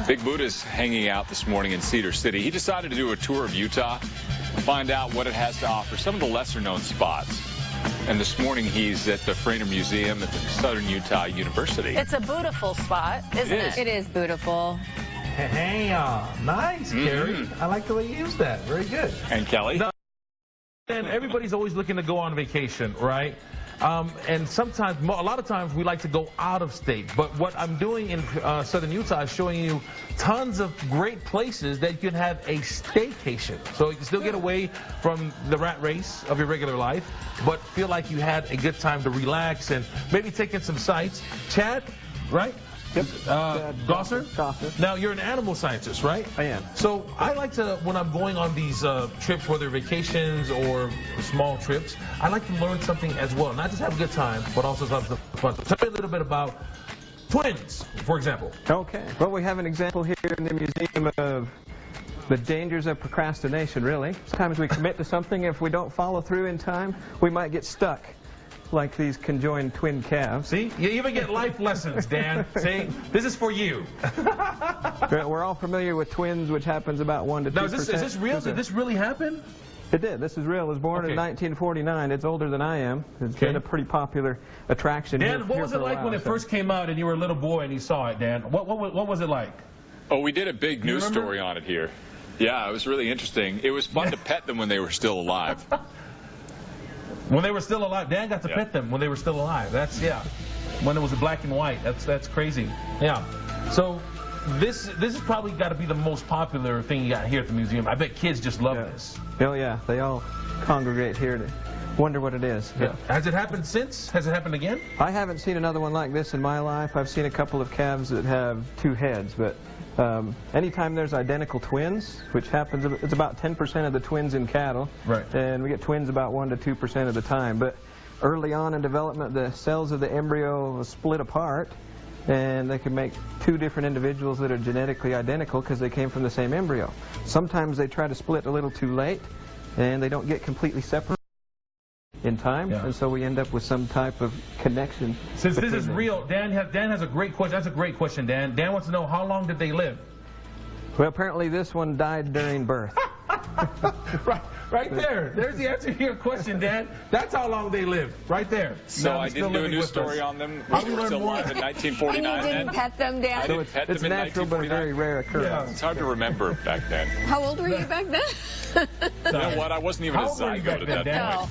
Big Budah's hanging out this morning in Cedar City. He decided to do a tour of Utah, find out what it has to offer, some of the lesser-known spots. And this morning he's at the FREHNER Museum at the Southern Utah University. It's a BUDAH-FUL spot, isn't it? It is beautiful. Hey, nice, Carrie. I like the way you use that. Very good. And Kelly? No, and everybody's always looking to go on vacation, right? And sometimes, a lot of times, we like to go out of state. But what I'm doing in Southern Utah is showing you tons of great places that you can have a staycation. So you can still get away from the rat race of your regular life, but feel like you had a good time to relax and maybe take in some sights. Chad, right? Yep. Gosser? Gosser. Now, you're an animal scientist, right? I am. So I like to, when I'm going on these trips, whether vacations or small trips, I like to learn something as well. Not just have a good time, but also something fun. So tell me a little bit about twins, for example. Okay. Well, we have an example here in the museum of the dangers of procrastination, really. Sometimes we commit to something. If we don't follow through in time, we might get stuck. Like these conjoined twin calves. See, you even get life lessons, Dan. See, this is for you. We're all familiar with twins, which happens about 1 to 2%. Now, is this real? Did this really happen? It did. This is real. It was born in 1949. It's older than I am. It's been a pretty popular attraction. Dan, what was it like when it first came out and you were a little boy and you saw it, Dan? What was it like? Oh, we did a big news story on it here. Yeah, it was really interesting. It was fun to pet them when they were still alive. When they were still alive. Dan got to pet them when they were still alive. That's, when it was black and white. That's crazy. Yeah. So this has probably got to be the most popular thing you got here at the museum. I bet kids just love this. Oh, yeah. They all congregate here to wonder what it is. Yeah. Has it happened since? Has it happened again? I haven't seen another one like this in my life. I've seen a couple of calves that have 2 heads, but anytime there's identical twins, which happens, it's about 10% of the twins in cattle, right? And we get twins about 1 to 2% of the time. But early on in development, the cells of the embryo split apart, and they can make 2 different individuals that are genetically identical because they came from the same embryo. Sometimes they try to split a little too late, and they don't get completely separate in time, and so we end up with some type of connection. Since this is real, Dan has a great question. That's a great question, Dan. Dan wants to know, how long did they live? Well, apparently this one died during birth. right there. There's the answer to your question, Dan. That's how long they lived, right there. So I didn't do a news story on them. We were still alive in 1949. And you didn't pet them, Dan? I didn't pet them in 1949. It's natural, but a very rare occurrence. Yeah. It's hard to remember back then. How old were you back then? You know what? I wasn't even a zygote at that point. No.